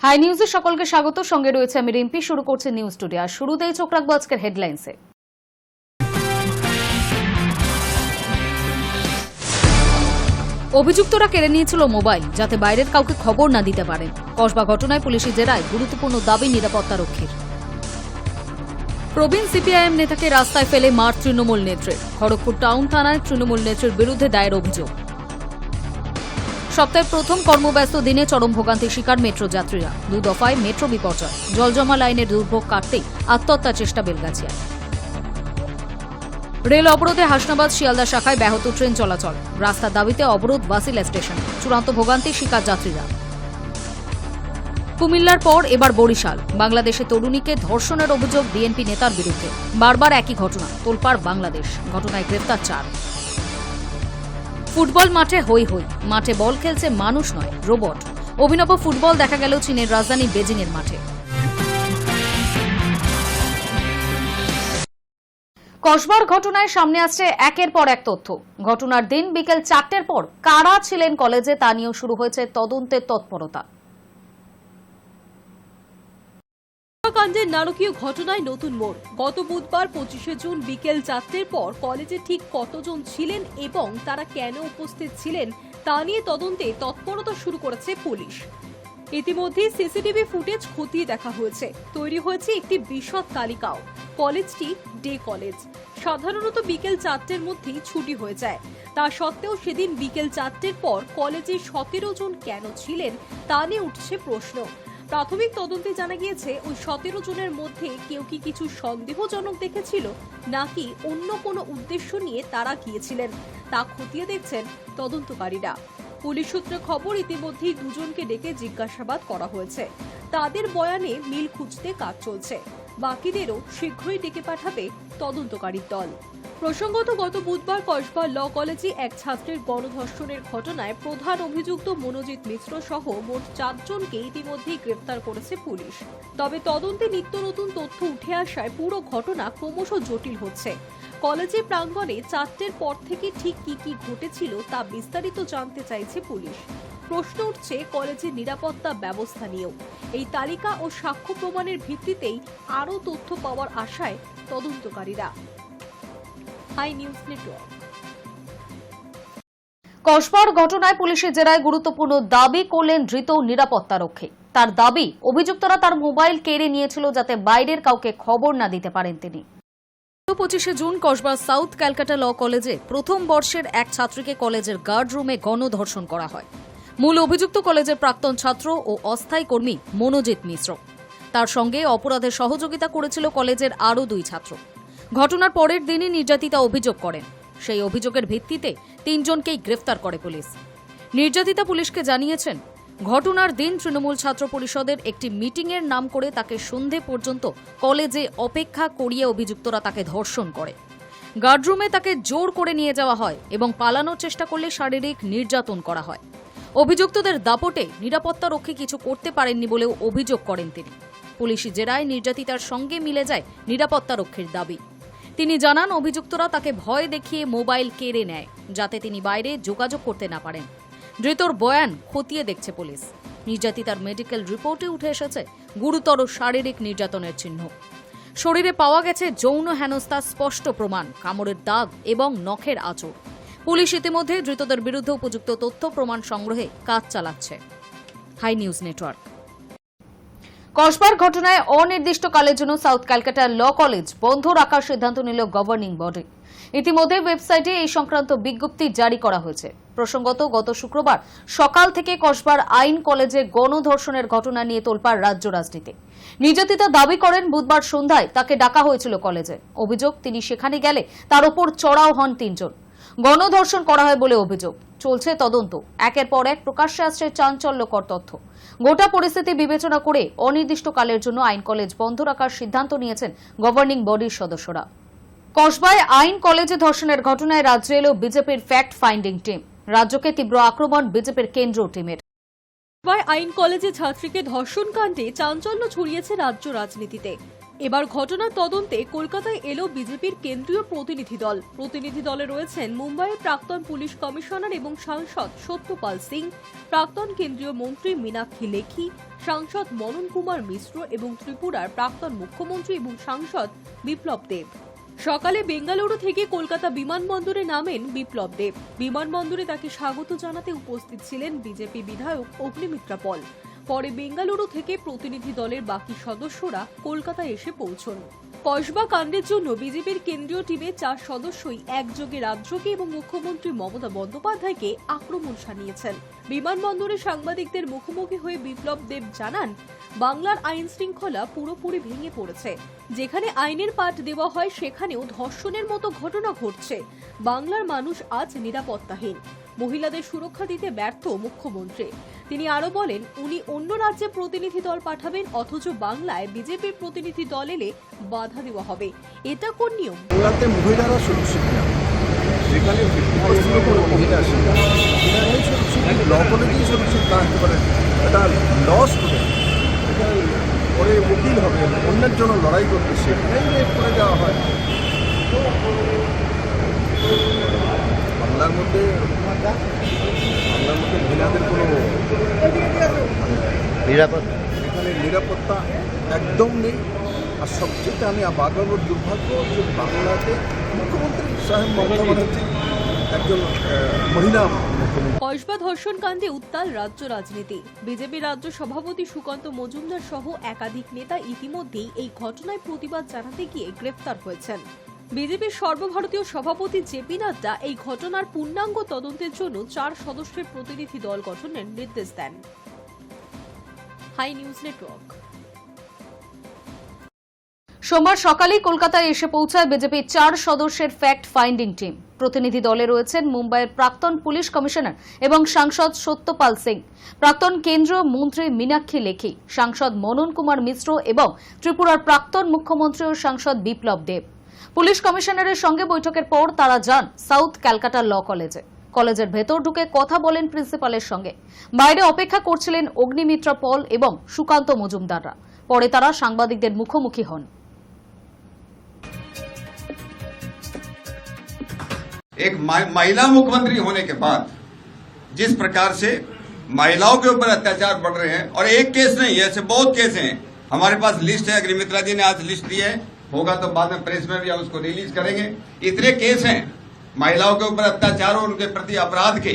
High নিউজে সকলকে স্বাগত। সঙ্গে রয়েছে আমি রিম্পি। শুরু করছে নিউজ টুডে। আর শুরুতেই চোখ রাখবো আজকের হেডলাইন্সে। অভিযুক্তরা কেড়ে নিয়েছিল মোবাইল, যাতে বাইরের কাউকে খবর না দিতে পারেন। কসবা ঘটনায় পুলিশি জেরায় গুরুত্বপূর্ণ দাবি নিরাপত্তারক্ষীর। প্রবীণ সিপিআইএম নেতাকে রাস্তায় ফেলে মার তৃণমূল নেত্রীর। খড়গপুর টাউন থানায় তৃণমূল নেত্রীর বিরুদ্ধে দায়ের অভিযোগ। সপ্তাহের প্রথম কর্মব্যস্ত দিনে চরম ভোগান্তির শিকার মেট্রো যাত্রীরা। 2 দফায় মেট্রো বিপর্যয়। জলজমা লাইনের দুর্ভোগ কাটতেই আত্মহত্যার চেষ্টা বেলগাছিয়া। রেল অবরোধে হাসনাবাদ শিয়ালদা শাখায় ব্যাহত ট্রেন চলাচল। রাস্তার দাবিতে অবরোধ বাসিলা স্টেশন। চূড়ান্ত ভোগান্তির শিকার যাত্রীরা। কুমিল্লার পর এবার বরিশাল। বাংলাদেশে তরুণীকে ধর্ষণের অভিযোগ বিএনপি নেতার বিরুদ্ধে। বারবার একই ঘটনা, তোলপাড় বাংলাদেশ। ঘটনায় গ্রেফতার 4। ফুটবল মাঠে হই হই। মাঠে বল খেলছে মানুষ নয়, রোবট। অভিনব ফুটবল দেখা গেল চীনের রাজধানী বেজিং এর মাঠে। কসবার ঘটনায় সামনে আসছে একের পর এক তথ্য। ঘটনার দিন বিকেল 4টের পর কারা ছিলেন কলেজে তা নিয়েও শুরু হয়েছে তদন্তের তৎপরতা। কাণ্ডের নারকীয় ঘটনায় নতুন মোড়। গত বুধবার 25শে জুন বিকেল 4টের পর কলেজে ঠিক কতজন ছিলেন এবং তারা কেন উপস্থিত ছিলেন তা নিয়ে তদন্তে তৎপরতা শুরু করেছে পুলিশ। ইতিমধ্যে সিসিটিভি ফুটেজ খতিয়ে দেখা হয়েছে। তৈরি হয়েছে একটি বিশদ তালিকাও। কলেজটি ডে কলেজ। সাধারণত বিকেল 4টের মধ্যেই ছুটি হয়ে যায়। তা সত্ত্বেও সেদিন বিকেল 4টের পর কলেজে 17 জন কেন ছিলেন তা নিয়ে উঠছে প্রশ্ন। প্রাথমিক তদন্তে জানা গিয়েছে ওই 17 জনের মধ্যে কেউ কি কিছু সন্দেহজনক দেখেছিল নাকি অন্য কোনো উদ্দেশ্য নিয়ে তারা গিয়েছিলেন তা খতিয়ে দেখছেন তদন্তকারীরা। পুলিশ সূত্রে খবর, ইতিমধ্যেই 2 জনকে ডেকে জিজ্ঞাসাবাদ করা হয়েছে। তাদের বয়ানে মিল খুঁজতে কাজ চলছে। বাকিদেরও শীঘ্রই ডেকে পাঠাবে তদন্তকারীর দল। প্রসঙ্গত, গত বুধবার কসবা ল কলেজে এক ছাত্রের গণধর্ষণের ঘটনায় প্রধান অভিযুক্ত মনোজিৎ মিশ্র সহ মোট 4 জনকে ইতিমধ্যেই গ্রেফতার করেছে পুলিশ। তবে তদন্তে নিত্য নতুন তথ্য উঠে আসায় পুরো ঘটনা ক্রমশ জটিল হচ্ছে। কলেজের প্রাঙ্গণে 4টের পর থেকে ঠিক কি কি ঘটেছিল তা বিস্তারিত জানতে চাইছে পুলিশ। প্রশ্ন উঠছে কলেজের নিরাপত্তা ব্যবস্থা নিয়েও। এই তালিকা ও সাক্ষ্য প্রমাণের ভিত্তিতেই আরও তথ্য পাওয়ার আশায় তদন্তকারীরা। High news network. কসবার ঘটনায় পুলিশের জেরায় গুরুত্বপূর্ণ দাবি করলেন ধৃত নিরাপত্তারক্ষী। তার দাবি, অভিযুক্তরা তার মোবাইল কেড়ে নিয়েছিল যাতে বাইরের কাউকে খবর না দিতে পারেন তিনি। 25শে জুন কসবা সাউথ ক্যালকাটা ল কলেজে প্রথম বর্ষের এক ছাত্রীকে কলেজের গার্ড রুমে গণধর্ষণ করা হয়। মূল অভিযুক্ত কলেজের প্রাক্তন ছাত্র ও অস্থায়ী কর্মী মনোজিৎ মিশ্র। তার সঙ্গে অপরাধে সহযোগিতা করেছিল কলেজের আরও 2 ছাত্র। ঘটনার পরের দিনই নির্যাতিতা অভিযোগ করেন। সেই অভিযোগের ভিত্তিতে 3 জনকেই গ্রেফতার করে পুলিশ। নির্যাতিতা পুলিশকে জানিয়েছেন, ঘটনার দিন তৃণমূল ছাত্র পরিষদের একটি মিটিংয়ের নাম করে তাকে সন্ধে পর্যন্ত কলেজে অপেক্ষা করিয়ে অভিযুক্তরা তাকে ধর্ষণ করে। গার্ডরুমে তাকে জোর করে নিয়ে যাওয়া হয় এবং পালানোর চেষ্টা করলে শারীরিক নির্যাতন করা হয়। অভিযুক্তদের দাপটে নিরাপত্তারক্ষী কিছু করতে পারেননি বলেও অভিযোগ করেন তিনি। পুলিশি জেরায় নির্যাতিতার সঙ্গে মিলে যায় নিরাপত্তারক্ষীর দাবি। তিনি জানান, অভিযুক্তরা তাকে ভয় দেখিয়ে মোবাইল কেড়ে নেয় যাতে তিনি বাইরে যোগাযোগ করতে না পারেন। ধৃতর বয়ান খতিয়ে দেখছে পুলিশ। নির্যাতিতার মেডিকেল রিপোর্টে উঠে এসেছে গুরুতর শারীরিক নির্যাতনের চিহ্ন। শরীরে পাওয়া গেছে যৌন হেনস্থার স্পষ্ট প্রমাণ, কামড়ের দাগ এবং নখের আঁচড়। পুলিশ ইতিমধ্যে ধৃতদের বিরুদ্ধে উপযুক্ত তথ্য প্রমাণ সংগ্রহে কাজ চালাচ্ছে। High news network. কসবার ঘটনায় অনির্দিষ্টকালের জন্য সাউথ ক্যালকাটা ল কলেজ বন্ধ রাখার সিদ্ধান্ত নিল গভর্নিং বডি। ইতিমধ্যে ওয়েবসাইটে এই সংক্রান্ত বিজ্ঞপ্তি জারি করা হয়েছে। প্রসঙ্গত, গত শুক্রবার সকাল থেকে কসবার আইন কলেজে গণধর্ষণের ঘটনা নিয়ে তোলপাড় রাজ্য রাজনীতি। নির্যাতিতা দাবি করেন, বুধবার সন্ধ্যায় তাকে ডাকা হয়েছিল কলেজে। অভিযোগ, তিনি সেখানে গেলে তার ওপর চড়াও হন 3 জন। গণধর্ষণ করা হয় বলে অভিযোগ। চলছে তদন্ত। একের পর এক প্রকাশ্যে আসছে চাঞ্চল্যকর তথ্য। গোটা পরিস্থিতি বিবেচনা করে অনির্দিষ্টকালের জন্য আইন কলেজ বন্ধ রাখার সিদ্ধান্ত নিয়েছেন গভর্নিং বডির সদস্যরা। কসবায় আইন কলেজে ধর্ষণের ঘটনায় রাজ্যে এলো বিজেপির ফ্যাক্ট ফাইন্ডিং টিম। রাজ্যকে তীব্র আক্রমণ বিজেপির কেন্দ্রীয় টিমের। আইন কলেজে ছাত্রীকে ধর্ষণ কাণ্ডে চাঞ্চল্য ছড়িয়েছে রাজ্য রাজনীতিতে। এবার ঘটনার তদন্তে কলকাতায় এলো বিজেপির কেন্দ্রীয় প্রতিনিধি দলে রয়েছেন মুম্বাইয়ের প্রাক্তন পুলিশ কমিশনার এবং সাংসদ সত্যপাল সিং, প্রাক্তন কেন্দ্রীয় মন্ত্রী মীনাক্ষী লেখি, সাংসদ মনন কুমার মিশ্র এবং ত্রিপুরার প্রাক্তন মুখ্যমন্ত্রী এবং সাংসদ বিপ্লব দেব। সকালে বেঙ্গালুরু থেকে কলকাতা বিমানবন্দরে নামেন বিপ্লব দেব। বিমানবন্দরে তাকে স্বাগত জানাতে উপস্থিত ছিলেন বিজেপি বিধায়ক অগ্নিমিত্রা পল। পরে বেঙ্গালুরু থেকে প্রতিনিধি দলের বাকি সদস্যরা কলকাতায় এসে পৌঁছন। কসবা কাণ্ডের জন্য বিজেপির কেন্দ্রীয় টিমের 4 সদস্যই একযোগে রাজ্যকে এবং মুখ্যমন্ত্রী মমতা বন্দ্যোপাধ্যায়কে আক্রমণ শানিয়েছেন। বিমানবন্দরে সাংবাদিকদের মুখোমুখি হয়ে বিপ্লব দেব জানান, বাংলার আইন শৃঙ্খলা পুরোপুরি ভেঙে পড়েছে। যেখানে আইনের পাঠ দেওয়া হয় সেখানেও ধর্ষণের মতো ঘটনা ঘটছে। বাংলার মানুষ আজ নিরাপত্তাহীন। মহিলাদের সুরক্ষা দিতে ব্যর্থ মুখ্যমন্ত্রী। তিনি আরো বলেন, উনি অন্য রাজ্যে প্রতিনিধি দল পাঠাবেন, অথচ বাংলায় বিজেপির প্রতিনিধি দল এলে বাধা দেওয়া হবে। এটা কোন নিয়ম? বাংলাতে মহিলারা সুরক্ষিত না, যেখানে 50% করে মহিলা আসে, ল কলেজেই সুরক্ষিত না হতে পারে। এটা ল স্টুডেন্ট, এটা পরে উকিল হবে, অন্যের জন্য লড়াই করতে সেখানেই রেপ করে দেওয়া হয়। বাংলার মধ্যে মহিলাদের কোনো এখানে নিরাপত্তা একদম নেই। আর সবচেয়ে আমি বারবার দুর্ভাগ্য যে বাংলাতে মুখ্যমন্ত্রী সাহেব মমতা ব্যানার্জি একজন মহিলা মুখ্যমন্ত্রী। কসবা ধর্ষণ কাণ্ডে উত্তাল রাজ্য রাজনীতি। বিজেপি রাজ্য সভাপতি সুকান্ত মজুমদার সহ একাধিক নেতা ইতিমধ্যেই এই ঘটনায় প্রতিবাদ জানাতে গিয়ে গ্রেফতার হয়েছেন। বিজেপির সর্বভারতীয় সভাপতি জেপি নাড্ডা এই ঘটনার পূর্ণাঙ্গ তদন্তের জন্য 4 সদস্যের প্রতিনিধি দল গঠনের নির্দেশ দেন। High news network. সোমবার সকালেই কলকাতায় এসে পৌঁছায় বিজেপির 4 সদস্যের ফ্যাক্ট ফাইন্ডিং টিম। প্রতিনিধি দলে রয়েছেন মুম্বাইয়ের প্রাক্তন পুলিশ কমিশনার এবং সাংসদ সত্যপাল সিং, প্রাক্তন কেন্দ্রীয় মন্ত্রী মীনাক্ষী লেখি, সাংসদ মনন কুমার মিশ্র এবং ত্রিপুরার প্রাক্তন মুখ্যমন্ত্রী ও সাংসদ বিপ্লব দেব। পুলিশ কমিশনারের সঙ্গে বৈঠকের পর তারা যান সাউথ ক্যালকাটা ল কলেজে। কলেজের ভেতর ঢুকে কথা বলেন প্রিন্সিপালের সঙ্গে। বাইরে অপেক্ষা করছিলেন অগ্নিমিত্রা পল এবং সুকান্ত মজুমদাররা। পরে তারা সাংবাদিকদের মুখোমুখি হন। एक महिला मुख्यमंत्री होने के बाद जिस प्रकार से महिलाओं के ऊपर अत्याचार बढ़ रहे हैं, और एक केस नहीं है, ऐसे बहुत केस हैं। हमारे पास लिस्ट है, अग्निमित्रा जी ने आज लिस्ट दी है, होगा तो बाद में प्रेस में भी हम उसको रिलीज करेंगे। इतने केस हैं महिलाओं के ऊपर अत्याचार और उनके प्रति अपराध के,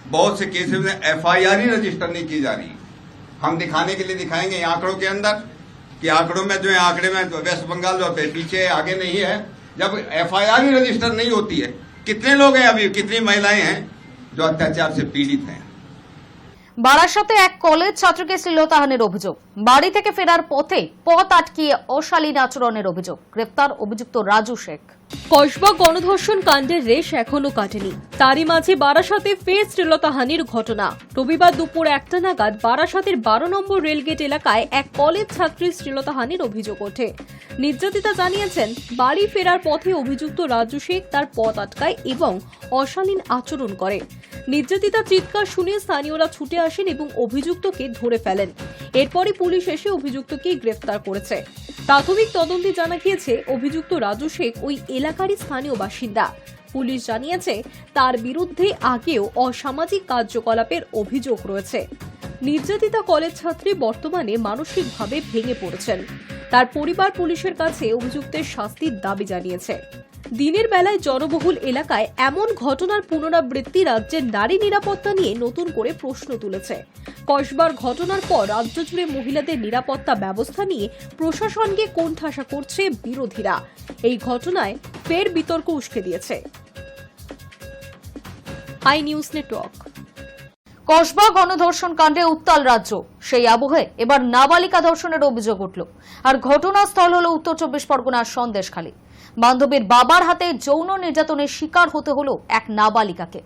बहुत से केसेस में FIR ही रजिस्टर नहीं की जा रही। हम दिखाने के लिए दिखाएंगे आंकड़ों के अंदर कि आंकड़ों में जो है, आंकड़े में वेस्ट बंगाल जो पीछे आगे नहीं है। जब FIR ही रजिस्टर नहीं होती है, कितने लोग हैं अभी, कितनी महिलाएं हैं जो अत्याचार से पीड़ित हैं। বারাসাতে এক কলেজ ছাত্রকে শ্লীলতাহানির অভিযোগ। বাড়ি থেকে ফেরার পথে পথ আটকিয়ে অশালীন আচরণের অভিযোগ। গ্রেফতার অভিযুক্ত রাজু শেখ। কসবা গণধর্ষণ কাণ্ডের রেশ এখনো কাটেনি। তারই মাঝে বারাসাতে ফের শ্লীলতাহানির ঘটনা। রবিবার দুপুর 1টা নাগাদ বারাসাতের 12 নম্বর রেলগেট এলাকায় এক কলেজ ছাত্রীর শ্লীলতাহানির অভিযোগ ওঠে। নির্যাতিতা জানিয়েছেন, বাড়ি ফেরার পথে অভিযুক্ত রাজু শেখ তার পথ আটকায় এবং অশালীন আচরণ করে। নির্যাতিতা চিৎকার শুনে স্থানীয়রা ছুটে আসেন এবং অভিযুক্তকে ধরে ফেলেন। এরপরই পুলিশ এসে অভিযুক্তকে গ্রেফতার করেছে। প্রাথমিক তদন্তে জানা গিয়েছে, অভিযুক্ত রাজু শেখ ওই এলাকারই স্থানীয় বাসিন্দা। পুলিশ জানিয়েছে, তার বিরুদ্ধে আগেও অসামাজিক কার্যকলাপের অভিযোগ রয়েছে। নির্যাতিতা কলেজ ছাত্রী বর্তমানে মানসিকভাবে ভেঙে পড়েছেন। তার পরিবার পুলিশের কাছে অভিযুক্তের শাস্তির দাবি জানিয়েছে। দিনের বেলায় জনবহুল এলাকায় এমন ঘটনার পুনরাবৃত্তি রাজ্যের নারী নিরাপত্তা নিয়ে নতুন করে প্রশ্ন তুলেছে। কসবার ঘটনার পর রাজ্য জুড়ে মহিলাদের নিরাপত্তা ব্যবস্থা নিয়ে প্রশাসনকে কোণঠাসা করছে বিরোধীরা। এই ঘটনায় ফের বিতর্ক উস্কে দিয়েছে। High news network. কসবা গণধর্ষণ কাণ্ডে উত্তাল রাজ্য। সেই আবহে এবার নাবালিকা ধর্ষণের অভিযোগ উঠল। আর ঘটনাস্থল হল উত্তর 24 পরগনার সন্দেশখালী। বান্ধবীর বাবার হাতে যৌন নির্যাতনের শিকার হতে হলো এক নাবালিকাকে।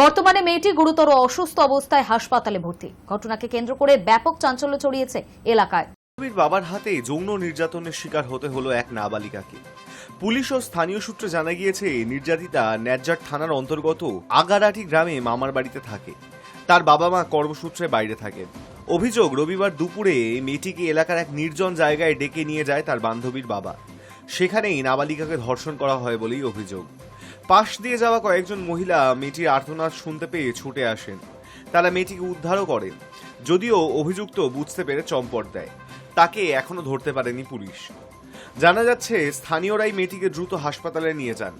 বর্তমানে মেয়েটি গুরুতর অসুস্থ অবস্থায় হাসপাতালে ভর্তি। ঘটনাকে কেন্দ্র করে ব্যাপক চাঞ্চল্য ছড়িয়েছে এলাকায়। বান্ধবীর বাবার হাতে যৌন নির্যাতনের শিকার হতে হলো এক নাবালিকাকে। পুলিশ ও স্থানীয় সূত্রে জানা গিয়েছে, নির্যাতিতা ন্যাটজাট থানার অন্তর্গত আগারাটি গ্রামে মামার বাড়িতে থাকে। তার বাবা মা কর্মসূত্রে বাইরে থাকেন। অভিযোগ, রবিবার দুপুরে মেয়েটিকে এলাকার এক নির্জন জায়গায় ডেকে নিয়ে যায় তার বান্ধবীর বাবা। সেখানেই নাবালিকাকে ধর্ষণ করা হয় বলেই অভিযোগ। পাশ দিয়ে যাওয়া কয়েকজন মহিলা মেয়েটির আর্তনাদ শুনতে পেয়ে ছুটে আসেন। তারা মেয়েটিকে উদ্ধারও করেন, যদিও অভিযুক্ত বুঝতে পেরে চম্পট দেয়। তাকে এখনো ধরতে পারেনি পুলিশ। জানা যাচ্ছে স্থানীয়রাই মেয়েটিকে দ্রুত হাসপাতালে নিয়ে যান।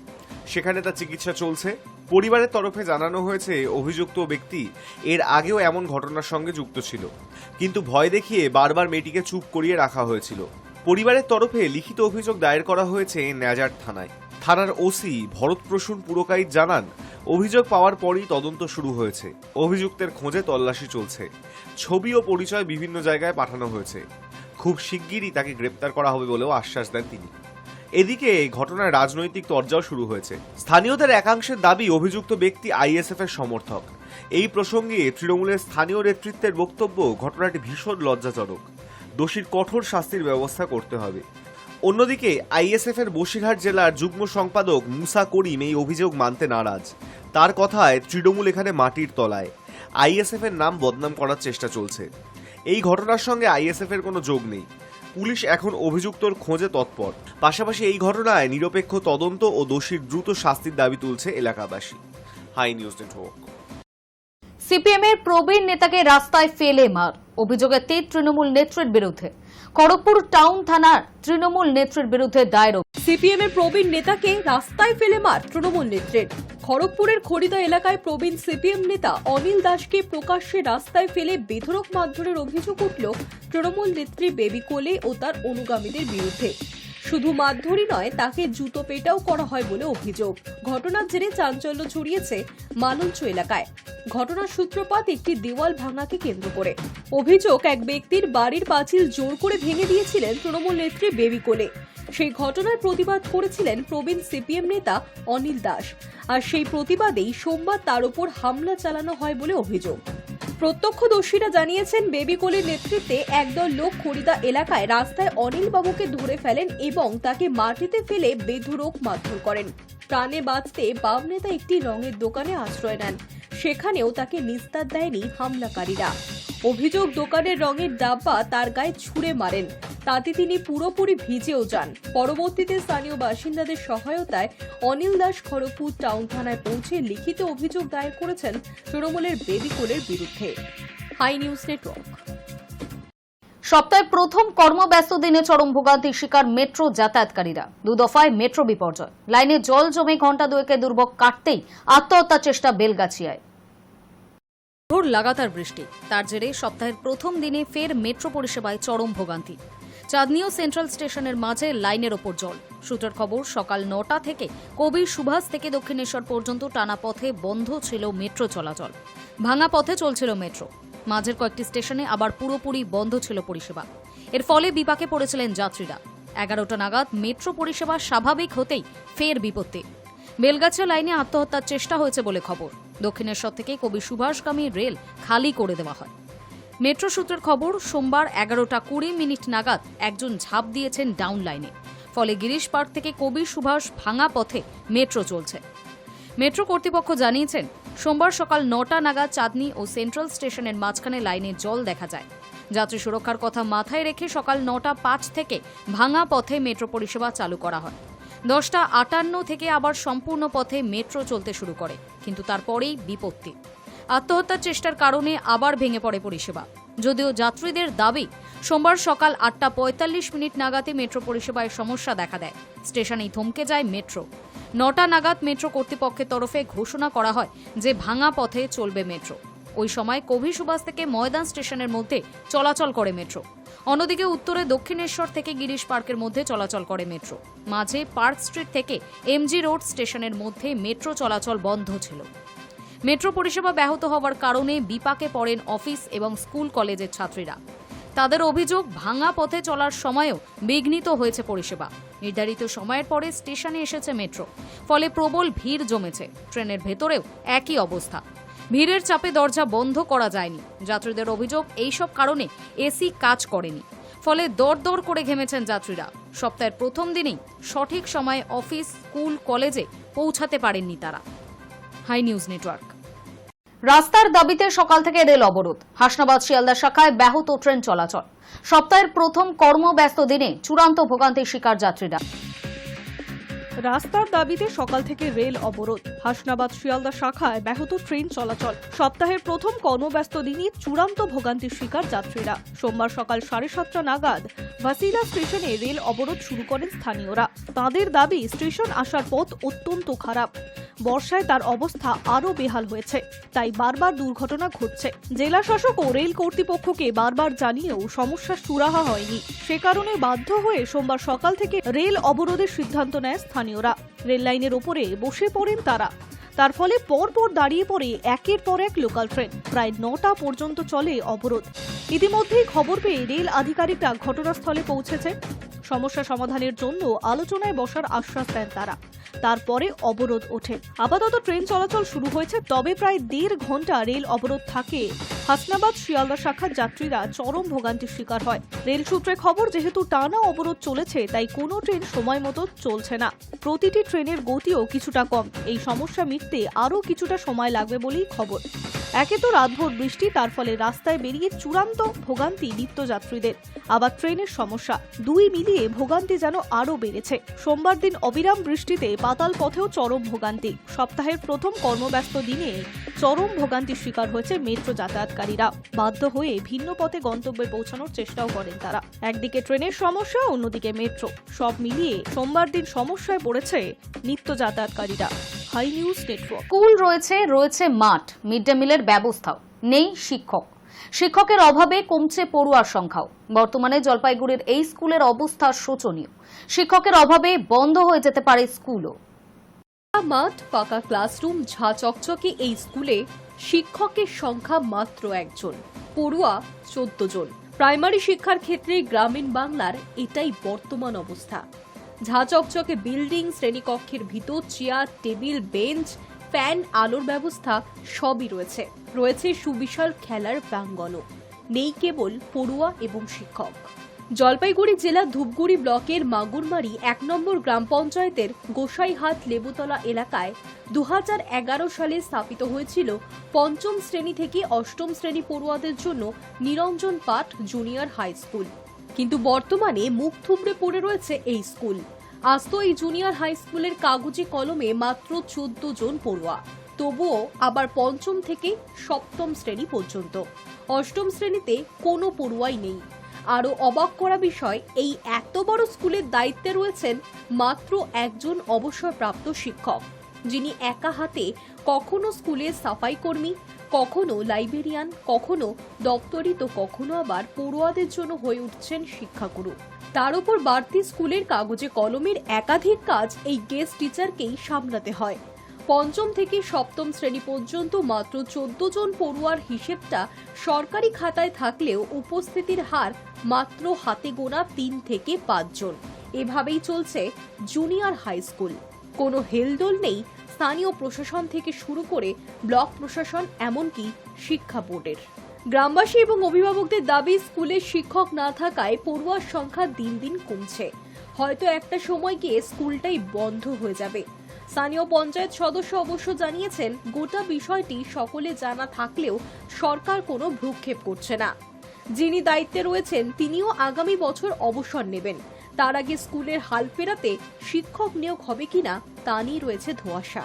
সেখানে তার চিকিৎসা চলছে। পরিবারের তরফে জানানো হয়েছে অভিযুক্ত ব্যক্তি এর আগেও এমন ঘটনার সঙ্গে যুক্ত ছিল, কিন্তু ভয় দেখিয়ে বারবার মেয়েটিকে চুপ করিয়ে রাখা হয়েছিল। পরিবারের তরফে লিখিত অভিযোগ দায়ের করা হয়েছে নেজার থানায়। থানার ওসি ভরতপ্রসূন পুরকাইত জানান, অভিযোগ পাওয়ার পরই তদন্ত শুরু হয়েছে। অভিযুক্তের খোঁজে তল্লাশি চলছে। ছবি ও পরিচয় বিভিন্ন জায়গায় পাঠানো হয়েছে। খুব শিগগিরই তাকে গ্রেপ্তার করা হবে বলেও আশ্বাস দেন তিনি। এদিকে ঘটনার রাজনৈতিক তরজাও শুরু হয়েছে। স্থানীয়দের একাংশের দাবি, অভিযুক্ত ব্যক্তি আইএসএফ এর সমর্থক। এই প্রসঙ্গে তৃণমূলের স্থানীয় নেতৃত্বের বক্তব্য, ঘটনাটি ভীষণ লজ্জাজনক। দোষীর কঠোর শাস্তির ব্যবস্থা করতে হবে। অন্যদিকে আইএসএফ এর বসিরহাট জেলার যুগ্ম সম্পাদক মুসা করিম এই অভিযোগ মানতে নারাজ। তার কথায়, তৃণমূল এখানে মাটির তলায়। আইএসএফ এর নাম বদনাম করার চেষ্টা চলছে। এই ঘটনার সঙ্গে আইএসএফ এর কোনো যোগ নেই। পুলিশ এখন অভিযুক্তর খোঁজে তৎপর। পাশাপাশি এই ঘটনায় নিরপেক্ষ তদন্ত ও দোষীর দ্রুত শাস্তির দাবি তুলছে এলাকাবাসী। High news network. সিপিএম এর প্রবীণ নেতাকে রাস্তায় ফেলে মার, অভিযোগের তীর তৃণমূল নেত্রীর বিরুদ্ধে। খড়গপুর টাউন থানার তৃণমূল নেত্রীর বিরুদ্ধে দায়ের সিপিএম এর প্রবীণ নেতাকে রাস্তায় ফেলে মার তৃণমূল নেত্রীর। খড়গপুরের খড়িদা এলাকায় প্রবীণ সিপিএম নেতা অনিল দাসকে প্রকাশ্যে রাস্তায় ফেলে বেধড়ক মারধরের অভিযোগ উঠল তৃণমূল নেত্রী বেবি কোলে ও তার অনুগামীদের বিরুদ্ধে। শুধু মারধরই নয়, তাকে জুতো পেটাও করা হয় বলে অভিযোগ। ঘটনার জেরে চাঞ্চল্য ছড়িয়েছে মালঞ্চ এলাকায়। ঘটনার সূত্রপাত একটি দেওয়াল ভাঙাকে কেন্দ্র করে। অভিযোগ, এক ব্যক্তির বাড়ির পাঁচিল জোর করে ভেঙে দিয়েছিলেন তৃণমূল নেত্রী বেবি কোলে। সেই ঘটনার প্রতিবাদ করেছিলেন প্রবীণ সিপিএম নেতা অনিল দাস, আর সেই প্রতিবাদেই সোমবার তার উপর হামলা চালানো হয় বলে অভিযোগ। প্রত্যক্ষদর্শীরা জানিয়েছেন, বেবি কোলের নেতৃত্বে একদল লোক খড়িদা এলাকায় রাস্তায় অনিল বাবুকে ধরে ফেলেন এবং তাকে মাটিতে ফেলে বেধড়ক মারধর করেন। প্রাণে বাঁচতে বাম নেতা একটি রঙের দোকানে আশ্রয় নেন। সেখানেও তাকে নিস্তার দেয়নি হামলাকারীরা। অভিযোগ, দোকানের রঙের ডাব্বা তার গায়ে ছুঁড়ে মারেন। তাতে তিনি পুরোপুরি ভিজেও যান। পরবর্তীতে স্থানীয় বাসিন্দাদের সহায়তায় অনিল দাস খড়গপুর টাউন থানায় পৌঁছে লিখিত অভিযোগ দায়ের করেছেন তৃণমূলের বেবি কোলের বিরুদ্ধে। High news Network. সপ্তাহে প্রথম কর্মব্যস্ত দিনে চরম ভোগান্তির শিকার মেট্রো যাতায়াতকারীরা। দুদফায় মেট্রো বিপর্যয়। লাইনে জল জমে ঘণ্টা দুয়েকে দুর্ভোগ কাটতেই আত্মহত্যার চেষ্টা বেলগাছিয়ায়। লাগাতার বৃষ্টি, তার জেরে সপ্তাহের প্রথম দিনে ফের মেট্রো পরিষেবায় চরম ভোগান্তি। চাঁদনী ও সেন্ট্রাল স্টেশনের মাঝে লাইনের ওপর জল। সূত্রের খবর, সকাল ৯টা থেকে কবির সুভাষ থেকে দক্ষিণেশ্বর পর্যন্ত টানা পথে বন্ধ ছিল মেট্রো চলাচল। ভাঙা পথে চলছিল মেট্রো। মাঝের কয়েকটি স্টেশনে আবার পুরোপুরি বন্ধ ছিল পরিষেবা। এর ফলে বিপাকে পড়েছিলেন যাত্রীরা। 11টা নাগাদ মেট্রো পরিষেবা স্বাভাবিক হতেই ফের বিপত্তি। বেলগাছিয়া লাইনে আত্মহত্যার চেষ্টা হয়েছে বলে খবর। দক্ষিণেশ্বর থেকে কবি সুভাষগামী রেল খালি করে দেওয়া হয়। মেট্রো সূত্রের খবর, সোমবার 11টা 20 মিনিট নাগাদ একজন ঝাঁপ দিয়েছেন ডাউন লাইনে। ফলে গিরিশ পার্ক থেকে কবি সুভাষ ভাঙা পথে মেট্রো চলছে। মেট্রো কর্তৃপক্ষ জানিয়েছেন, সোমবার সকাল 9টা নাগাদ চাঁদনী ও সেন্ট্রাল স্টেশনের মাঝখানে লাইনে জল দেখা যায়। যাত্রী সুরক্ষার কথা মাথায় রেখে সকাল 9টা 5 থেকে ভাঙা পথে মেট্রো পরিষেবা চালু করা হয়। 10টা 58 থেকে আবার সম্পূর্ণ পথে মেট্রো চলতে শুরু করে, কিন্তু তারপরেই বিপত্তি। আত্মহত্যার চেষ্টার কারণে আবার ভেঙে পড়ে পরিষেবা। যদিও যাত্রীদের দাবি, সোমবার সকাল 8টা 45 মিনিট নাগাদই মেট্রো পরিষেবায় সমস্যা দেখা দেয়। স্টেশনেই থমকে যায় মেট্রো। 9টা নাগাদ মেট্রো কর্তৃপক্ষের তরফে ঘোষণা করা হয় যে ভাঙা পথে চলবে মেট্রো। ওই সময় কবি সুভাষ থেকে ময়দান স্টেশনের মধ্যে চলাচল করে মেট্রো। অন্যদিকে উত্তরে দক্ষিণেশ্বর থেকে গিরিশ পার্কের মধ্যে চলাচল করে মেট্রো। মাঝে পার্ক স্ট্রিট থেকে এমজি রোড স্টেশনের মধ্যে মেট্রো চলাচল বন্ধ ছিল। মেট্রো পরিষেবা ব্যাহত হওয়ার কারণে বিপাকে পড়েন অফিস এবং স্কুল কলেজের ছাত্রীরা। তাদের অভিযোগ, ভাঙা পথে চলার সময়ও বিঘ্নিত হয়েছে পরিষেবা। নির্ধারিত সময়ের পরে স্টেশনে এসেছে মেট্রো, ফলে প্রবল ভিড় জমেছে। ট্রেনের ভেতরেও একই অবস্থা। ভিড়ের চাপে দরজা বন্ধ করা যায়নি। যাত্রীদের অভিযোগ, এইসব কারণে এসি কাজ করেনি, ফলে দরদর করে ঘেমেছেন যাত্রীরা। সপ্তাহের প্রথম দিনেই সঠিক সময়ে অফিস, স্কুল, কলেজে পৌঁছাতে পারেননি তারা। High news Network. রাস্তার দাবিতে সকাল থেকে রেল অবরোধ। হাসনাবাদ শিয়ালদা শাখায় ব্যাহত ট্রেন চলাচল। সপ্তাহের প্রথম কর্মব্যস্ত দিনে চূড়ান্ত ভোগান্তির শিকার যাত্রীরা। রাস্তার দাবিতে সকাল থেকে রেল অবরোধ। হাসনাবাদ শিয়ালদা শাখায় ব্যাহত ট্রেন চলাচল। সপ্তাহের প্রথম কর্মব্যস্ত দিনই চূড়ান্ত ভোগান্তির শিকার যাত্রীরা। সোমবার সকাল 7:30 নাগাদ ভাসিলা স্টেশনে রেল অবরোধ শুরু করেন স্থানীয়রা। তাদের দাবি, স্টেশন আসার পথ অত্যন্ত খারাপ। বর্ষায় তার অবস্থা আরও বেহাল হয়েছে, তাই বারবার দুর্ঘটনা ঘটছে। জেলা শাসক ও রেল কর্তৃপক্ষকে বারবার জানিয়েও সমস্যা সুরাহা হয়নি। সে কারণে বাধ্য হয়ে সোমবার সকাল থেকে রেল অবরোধের সিদ্ধান্ত নেয় স্থানীয়রা। রেল লাইনের ওপরে বসে পড়েন তারা। তার ফলে পরপর দাঁড়িয়ে পড়ে একের পর এক লোকাল ট্রেন। প্রায় 9টা পর্যন্ত চলে অবরোধ। ইতিমধ্যেই খবর পেয়ে রেল আধিকারিকরা ঘটনাস্থলে পৌঁছেছে। সমস্যা সমাধানের জন্য আলোচনায় বসার আশ্বাস দেন তারা। তারপরে অবরোধ ওঠে। আপাতত ট্রেন চলাচল শুরু হয়েছে, তবে প্রায় 1.5 ঘন্টা রেল অবরোধ থাকে। হাসনাবাদ শিয়ালদা শাখার যাত্রীরা চরম ভোগান্তির শিকার হয়। রেল সূত্রে খবর, যেহেতু টানা অবরোধ চলেছে, তাই কোনো ট্রেন সময় মতো চলছে না। প্রতিটি ট্রেনের গতিও কিছুটা কম। এই সমস্যা মিটতে আরও কিছুটা সময় লাগবে বলেই খবর। একে তো রাতভর বৃষ্টি, তার ফলে রাস্তায় বেরিয়ে চূড়ান্ত ভোগান্তি নিত্যযাত্রীদের। আবার ট্রেনের সমস্যা, দুই মিলিয়ে ভোগান্তি যেন আরও বেড়েছে। সোমবার দিন অবিরাম বৃষ্টিতে পাতাল পথেও চরম ভোগান্তি। সপ্তাহের প্রথম কর্মব্যস্ত দিনে চরম ভোগান্তির শিকার হয়েছে মেট্রো যাতায়াতকারীরা। বাধ্য হয়ে ভিন্ন পথে গন্তব্যে পৌঁছানোর চেষ্টাও করেন তারা। একদিকে ট্রেনের সমস্যা, অন্যদিকে মেট্রো। সব মিলিয়ে সোমবার দিন সমস্যায় পড়েছে নিত্য যাতায়াতকারীরা। Hi news network. স্কুল রয়েছে মাঠ, মিড ডে মিলের ব্যবস্থাও নেই। শিক্ষকের অভাবে কমছে পড়ুয়ার সংখ্যাও। বর্তমানে জলপাইগুড়ির এই স্কুলের অবস্থা শোচনীয়। শিক্ষকের অভাবে বন্ধ হয়ে যেতে পারে স্কুলও। মাঠ, পাকা ক্লাসরুম, ঝাঁ চকচকে এই স্কুলে শিক্ষকের সংখ্যা মাত্র 1 জন, পড়ুয়া 14 জন। প্রাইমারি শিক্ষার ক্ষেত্রে গ্রামীণ বাংলার এটাই বর্তমান অবস্থা। ঝাঁ চকচকে বিল্ডিং, শ্রেণীকক্ষের ভিতর চেয়ার, টেবিল, বেঞ্চ, ফ্যান, আলোর ব্যবস্থা সবই রয়েছে। রয়েছে সুবিশাল খেলার প্রাঙ্গণও। নেই কেবল পড়ুয়া এবং শিক্ষক। জলপাইগুড়ি জেলা ধূপগুড়ি ব্লকের মাগুরমারি 1 নম্বর গ্রাম পঞ্চায়েতের গোসাইহাট লেবুতলা এলাকায় 2011 সালে স্থাপিত হয়েছিল 5ম শ্রেণী থেকে 8ম শ্রেণী পড়ুয়াদের জন্য নিরঞ্জন পাঠ জুনিয়র হাই স্কুল। কিন্তু বর্তমানে মুখ থুবড়ে পড়ে রয়েছে এই স্কুল। আজ এই জুনিয়র হাই স্কুলের কাগজে কলমে মাত্র 14 জন পড়ুয়া। তবুও আবার 5ম থেকে 7ম শ্রেণী পর্যন্ত। 8ম শ্রেণীতে কোনো পড়ুয়াই নেই। আরও অবাক করা বিষয়, এই এত বড় স্কুলের দায়িত্বে রয়েছেন মাত্র একজন অবসরপ্রাপ্ত শিক্ষক, যিনি একা হাতে কখনো স্কুলের সাফাই কর্মী, কখনো লাইব্রেরিয়ান, কখনো দপ্তরি, তো কখনো আবার পড়ুয়াদের জন্য হয়ে উঠছেন শিক্ষাগুরু। তার উপর বাড়তি স্কুলের কাগজে কলমের একাধিক কাজ এই গেস্ট টিচারকেই সামলাতে হয়। 5ম থেকে 7ম শ্রেণী পর্যন্ত মাত্র 14 জন পড়ুয়ার হিসেবটা সরকারি খাতায় থাকলেও উপস্থিতির হার মাত্র হাতে গোনা 3 থেকে 5 জন। এভাবেই চলছে জুনিয়র হাই স্কুল। কোনো হেলদোল নেই স্থানীয় প্রশাসন থেকে শুরু করে ব্লক প্রশাসন, এমনকি শিক্ষা বোর্ডের। গ্রামবাসী এবং অভিভাবকদের দাবি, স্কুলে শিক্ষক না থাকায় পড়ুয়ার সংখ্যা দিন দিন কমছে। হয়তো একটা সময় গিয়ে স্কুলটাই বন্ধ হয়ে যাবে। স্থানীয় পঞ্চায়েত সদস্য অবশ্য জানিয়েছেন, গোটা বিষয়টি সকলে জানা থাকলেও সরকার কোনো ভ্রুক্ষেপ করছে না। যিনি দায়িত্বে রয়েছেন তিনিও আগামী বছর অবসর নেবেন। তার আগে স্কুলের হাল ফেরাতে শিক্ষক নিয়োগ হবে কিনা তা নিয়ে রয়েছে ধোঁয়াশা।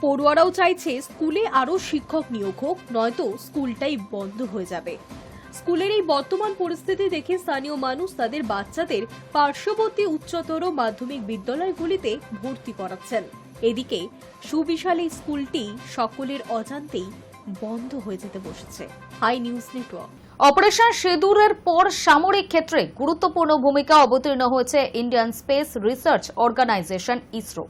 পড়ুয়ারাও চাইছে স্কুলে আরও শিক্ষক নিয়োগ হোক, নয়তো স্কুলটাই বন্ধ হয়ে যাবে। স্কুলের এই বর্তমান পরিস্থিতি দেখে স্থানীয় মানুষ তাদের বাচ্চাদের পার্শ্ববর্তী উচ্চতর মাধ্যমিক বিদ্যালয়গুলিতে ভর্তি করাচ্ছেন। এদিকে সুবিশাল এই স্কুলটি সকলের অজান্তেই বন্ধ হয়ে যেতে বসেছে। High news network. অপারেশন সিঁদুরের পর সামরিক ক্ষেত্রে গুরুত্বপূর্ণ ভূমিকা অবতীর্ণ হয়েছে Indian Space Research Organisation ISRO.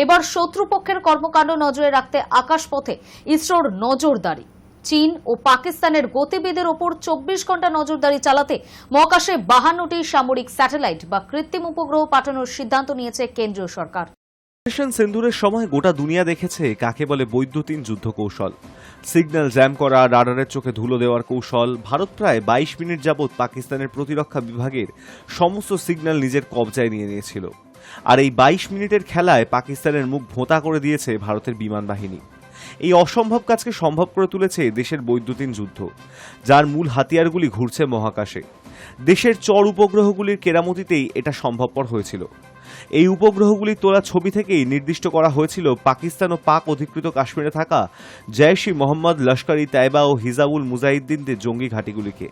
এবার শত্রুপক্ষের কর্মকাণ্ড নজরে রাখতে আকাশপথে ইসরোর নজরদারি। চীন ও পাকিস্তানের গতিবিধির ওপর 24 ঘন্টা নজরদারি চালাতে মহাকাশে 52টি সামরিক স্যাটেলাইট বা কৃত্রিম উপগ্রহ পাঠানোর সিদ্ধান্ত নিয়েছে কেন্দ্রীয় সরকার। অপারেশন সিন্দুরের সময় গোটা দুনিয়া দেখেছে কাকে বলে বৈদ্যুতিন যুদ্ধ কৌশল। সিগন্যাল জ্যাম করা, রাডারের চোখে ধুলো দেওয়ার কৌশল। ভারত প্রায় 22 মিনিট যাবৎ পাকিস্তানের প্রতিরক্ষা বিভাগের সমস্ত সিগন্যাল নিজের কবজায় নিয়ে নিয়েছিল। আর এই 22 মিনিটের খেলায় পাকিস্তানের মুখ ভোঁতা করে দিয়েছে ভারতের বিমান বাহিনী। এই অসম্ভব কাজকে সম্ভব করে তুলেছে দেশের বৈদ্যুতিন যুদ্ধ, যার মূল হাতিয়ারগুলি ঘুরছে মহাকাশে। দেশের চর উপগ্রহগুলির কেরামতিতেই এটা সম্ভবপর হয়েছিল। এই উপগ্রহগুলির তোলা ছবি থেকেই নির্দিষ্ট করা হয়েছিল পাকিস্তান ও পাক অধিকৃত কাশ্মীরে থাকা জৈশ-ই মোহাম্মদ, লস্কর-ই তাইবা ও হিজাবুল মুজাহিদ্দিনদের জঙ্গি ঘাঁটিগুলিকে।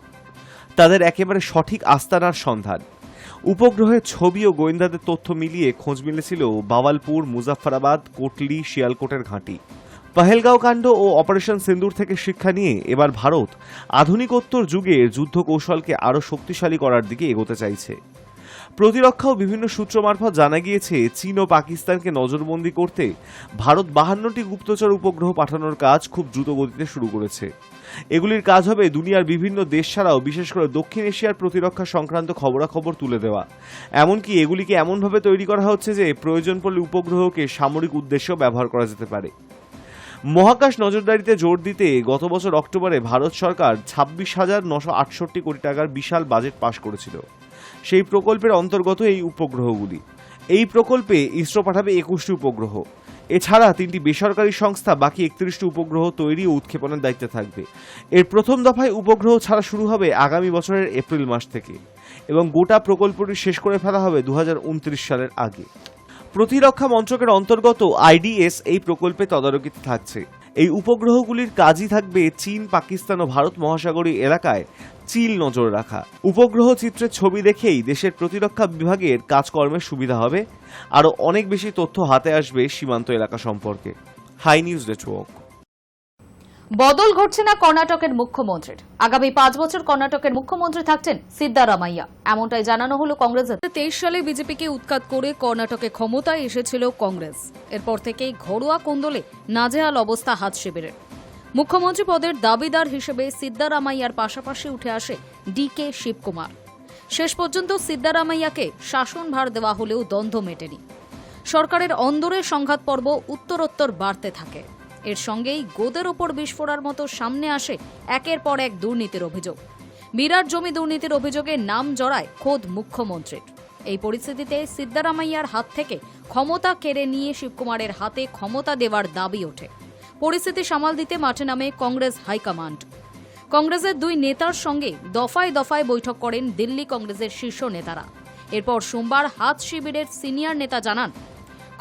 তাদের একেবারে সঠিক আস্তানার সন্ধান। উপগ্রহের ছবি ও গোয়েন্দাদের তথ্য মিলিয়ে খোঁজ মিলেছিল বাওয়ালপুর, মুজাফফরাবাদ, কোটলি, শিয়ালকোটের ঘাঁটি। পহেলগাঁও কাণ্ড ও অপারেশন সিন্দুর থেকে শিক্ষা নিয়ে এবার ভারত আধুনিকোত্তর যুগের যুদ্ধ কৌশলকে আরও শক্তিশালী করার দিকে এগোতে চাইছে। প্রতিরক্ষা ও বিভিন্ন সূত্র মারফত জানা গিয়েছে, চীন ও পাকিস্তানকে নজরবন্দি করতে ভারত 52টি গুপ্তচর উপগ্রহ পাঠানোর কাজ খুব দ্রুত গতিতে শুরু করেছে। এগুলির কাজ হবে দুনিয়ার বিভিন্ন দেশ ছাড়াও বিশেষ করে দক্ষিণ এশিয়ার প্রতিরক্ষা সংক্রান্ত খবরাখবর তুলে দেওয়া। এমনকি এগুলিকে এমনভাবে তৈরি করা হচ্ছে যে প্রয়োজন পড়লে উপগ্রহকে সামরিক উদ্দেশ্যেও ব্যবহার করা যেতে পারে। মহাকাশ নজরদারিতে জোর দিতে গত বছর অক্টোবরে ভারত সরকার 26,968 কোটি টাকার বিশাল বাজেট পাশ করেছিল। সেই প্রকল্পের অন্তর্গত এই উপগ্রহগুলি। এই প্রকল্পে ইসরো পাঠাবে 21টি উপগ্রহ। এছাড়া 3টি বেসরকারি সংস্থা বাকি 31টি উপগ্রহ তৈরি ও উৎক্ষেপণের দায়িত্বে থাকবে। এর প্রথম দফায় উপগ্রহ ছাড়া শুরু হবে আগামী বছরের এপ্রিল মাস থেকে এবং গোটা প্রকল্পটি শেষ করে ফেলা হবে 2029 সালের আগে। প্রতিরক্ষা মন্ত্রকের অন্তর্গত আইডিএস এই প্রকল্পে তদারকিতে থাকছে। এই উপগ্রহগুলির কাজই থাকবে চীন, পাকিস্তান ও ভারত মহাসাগরীয় এলাকায় চিল নজর রাখা। উপগ্রহ চিত্রের ছবি দেখেই দেশের প্রতিরক্ষা বিভাগের কাজকর্মের সুবিধা হবে, আরও অনেক বেশি তথ্য হাতে আসবে সীমান্ত এলাকা সম্পর্কে। High news Network. বদল ঘটছে না কর্ণাটকের মুখ্যমন্ত্রীর। আগামী 5 বছর কর্ণাটকের মুখ্যমন্ত্রী থাকছেন সিদ্দারামাইয়া, এমনটাই জানানো হলো কংগ্রেসের। 2023 সালে বিজেপিকে উৎখাত করে কর্ণাটকে ক্ষমতায় এসেছিল কংগ্রেস। এরপর থেকেই ঘরোয়া কোন্দলে নাজেহাল অবস্থা হাত শিবিরের। মুখ্যমন্ত্রী পদের দাবিদার হিসেবে সিদ্দারামাইয়ার পাশাপাশি উঠে আসে ডিকে শিবকুমার। শেষ পর্যন্ত সিদ্দারামাইয়াকে শাসনভার দেওয়া হলেও দ্বন্দ্ব মেটেনি। সরকারের অন্দরের সংঘাত পর্ব উত্তরোত্তর বাড়তে থাকে। এর সঙ্গেই গোদের ওপর বিস্ফোরার মতো সামনে আসে একের পর এক দুর্নীতির অভিযোগ। বিরাট জমি দুর্নীতির অভিযোগে নাম জড়ায় খোদ মুখ্যমন্ত্রীর। এই পরিস্থিতিতে সিদ্দারামাইয়ার হাত থেকে ক্ষমতা কেড়ে নিয়ে শিবকুমারের হাতে ক্ষমতা দেওয়ার দাবি ওঠে। পরিস্থিতি সামাল দিতে মাঠে নামে কংগ্রেস হাইকমান্ড। কংগ্রেসের 2 নেতার সঙ্গে দফায় দফায় বৈঠক করেন দিল্লি কংগ্রেসের শীর্ষ নেতারা। এরপর সোমবার হাত শিবিরের সিনিয়র নেতা জানান,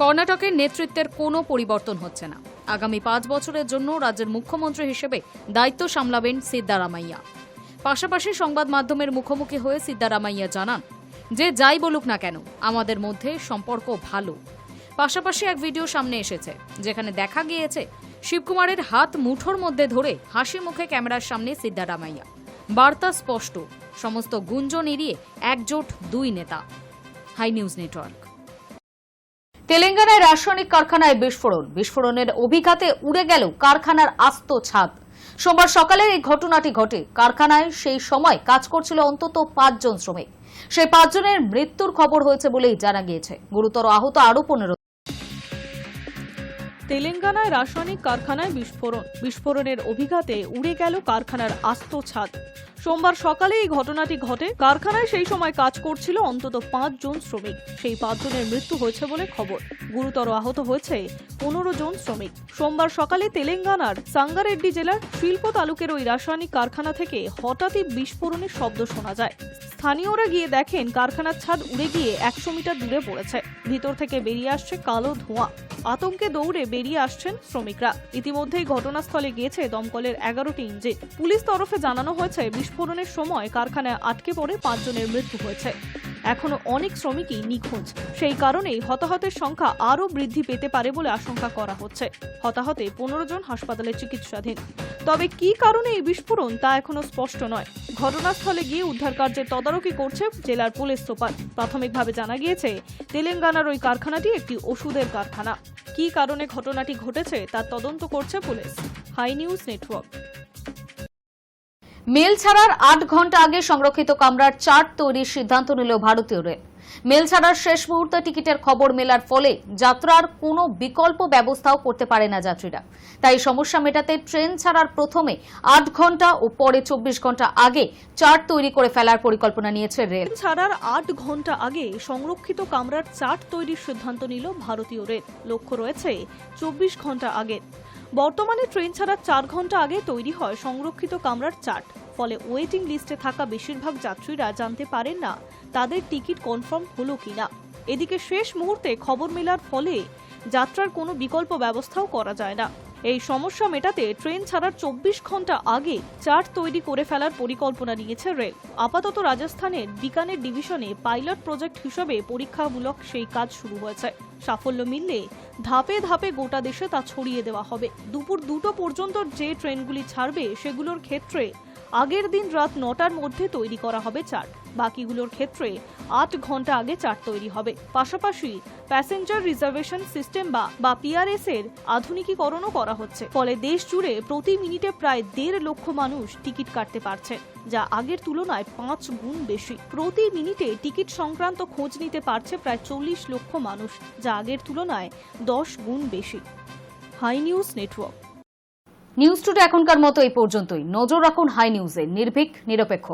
কর্ণাটকের নেতৃত্বের কোনো পরিবর্তন হচ্ছে না। আগামী 5 বছরের জন্য রাজ্যের মুখ্যমন্ত্রী হিসেবে দায়িত্ব সামলাবেন সিদ্দারামাইয়া। পাশাপাশি সংবাদ মাধ্যমের মুখোমুখি হয়ে সিদ্দারামাইয়া জানান, যে যাই বলুক না কেন আমাদের মধ্যে সম্পর্ক ভালো। পাশাপাশি এক ভিডিও সামনে এসেছে যেখানে দেখা গিয়েছে শিবকুমারের হাত মুঠোর মধ্যে ধরে হাসি মুখে ক্যামেরার সামনে সিদ্দারামাইয়া। বার্তা স্পষ্ট, সমস্ত গুঞ্জন এড়িয়ে একজোট 2 নেতা। High news Network. তেলেঙ্গানায় রাসায়নিক কারখানায় বিস্ফোরণের অভিঘাতে উড়ে গেল কারখানার আস্ত ছাদ। সোমবার সকালে এই ঘটনাটি ঘটে। কারখানায় সেই সময় কাজ করছিল অন্তত 5 জন শ্রমিক। সেই 5 জনের মৃত্যুর খবর হয়েছে বলেই জানা গিয়েছে। গুরুতর আহত আরও 15। তেলেঙ্গানায় রাসায়নিক কারখানায় বিস্ফোরণের অভিঘাতে উড়ে গেল কারখানার আস্ত ছাদ। সোমবার সকালে এই ঘটনাটি ঘটে। কারখানায় সেই সময় কাজ করছিল অন্তত 5 জন শ্রমিক। সেই 5 জনের মৃত্যু হয়েছে বলে খবর। গুরুতর আহত হয়েছে 15 জন শ্রমিক। সোমবার সকালে তেলেঙ্গানার সাঙ্গারেড্ডি জেলার শিল্প তালুকের ওই রাসায়নিক কারখানা থেকে হঠাৎই বিস্ফোরণের শব্দ শোনা যায়। স্থানীয়রা গিয়ে দেখেন কারখানার ছাদ উড়ে গিয়ে 100 মিটার দূরে পড়েছে। ভিতর থেকে বেরিয়ে আসছে কালো ধোঁয়া। আতঙ্কে দৌড়ে বেরিয়ে আসছেন শ্রমিকরা। ইতিমধ্যেই ঘটনাস্থলে গিয়েছে দমকলের 11টি ইঞ্জিন। পুলিশ তরফে জানানো হয়েছে বিস্ফোরণের সময় কারখানায় আটকে পড়ে 5 জনের মৃত্যু হয়েছে। এখনো অনেক শ্রমিকই নিখোঁজ। সেই কারণেই হতাহতের সংখ্যা আরও বৃদ্ধি পেতে পারে বলে আশঙ্কা করা হচ্ছে। হতাহতে 15 জন হাসপাতালে চিকিৎসাধীন। তবে কী কারণে এই বিস্ফোরণ তা এখনো স্পষ্ট নয়। ঘটনাস্থলে গিয়ে উদ্ধার কার্যের তদারকি করছে জেলার পুলিশ সুপার। প্রাথমিকভাবে জানা গিয়েছে তেলেঙ্গানার ওই কারখানাটি একটি ওষুধের কারখানা। কী কারণে ঘটনাটি ঘটেছে তার তদন্ত করছে পুলিশ। High news Network. মেল ছাড়ার 8 ঘন্টা আগে সংরক্ষিত কামরার চার্ট তৈরির সিদ্ধান্ত নিল ভারতীয় রেল। মেল ছাড়ার শেষ মুহূর্তে টিকিটের খবর মেলার ফলে যাত্রার কোনো বিকল্প ব্যবস্থাও করতে পারে না যাত্রীরা। তাই সমস্যা মেটাতে ট্রেন ছাড়ার প্রথমে 8 ঘন্টা ও পরে 24 ঘন্টা আগে চার্ট তৈরি করে ফেলার পরিকল্পনা নিয়েছে রেল। ছাড়ার 8 ঘন্টা আগে সংরক্ষিত কামরার চার্ট তৈরির সিদ্ধান্ত নিল ভারতীয় রেল। লক্ষ্য রয়েছে 24 ঘন্টা আগে। বর্তমানে ট্রেন ছাড়ার 4 ঘন্টা আগে তৈরি হয় সংরক্ষিত কামরার চার্ট। ফলে ওয়েটিং লিস্টে থাকা বেশিরভাগ যাত্রীরা জানতে পারেন না তাদের টিকিট কনফার্ম হলো কিনা। এদিকে শেষ মুহূর্তে খবর মেলার ফলে যাত্রার কোনো বিকল্প ব্যবস্থাও করা যায় না। এই সমস্যা মেটাতে ট্রেন ছাড়ার 24 ঘন্টা আগে চার্ট তৈরি করে ফেলার পরিকল্পনা নিয়েছে রেল। আপাতত রাজস্থানের বিকানের ডিভিশনে পাইলট প্রজেক্ট হিসেবে পরীক্ষামূলক সেই কাজ শুরু হয়েছে। সাফল্য মিললে ধাপে ধাপে গোটা দেশে তা ছড়িয়ে দেওয়া হবে। দুপুর 2টো পর্যন্ত যে ট্রেনগুলি ছাড়বে সেগুলোর ক্ষেত্রে আগের দিন রাত 9টার মধ্যে তৈরি করা হবে চার্ট। বাকিগুলোর ক্ষেত্রে 8 ঘন্টা আগে চার্ট তৈরি হবে। পাশাপাশি প্যাসেঞ্জার রিজার্ভেশন সিস্টেম বা পিআরএস এর আধুনিকীকরণও করা হচ্ছে। ফলে দেশ জুড়ে প্রতি মিনিটে প্রায় 1.5 লক্ষ মানুষ টিকিট কাটতে পারছে, যা আগের তুলনায় 5 গুণ বেশি। প্রতি মিনিটে টিকিট সংক্রান্ত খোঁজ নিতে পারছে প্রায় 40 লক্ষ মানুষ, যা আগের তুলনায় 10 গুণ বেশি। High news Network. News today এখনকার মতো এই পর্যন্তই। নজর রাখুন হাই নিউজে, নির্ভীক নিরপেক্ষ।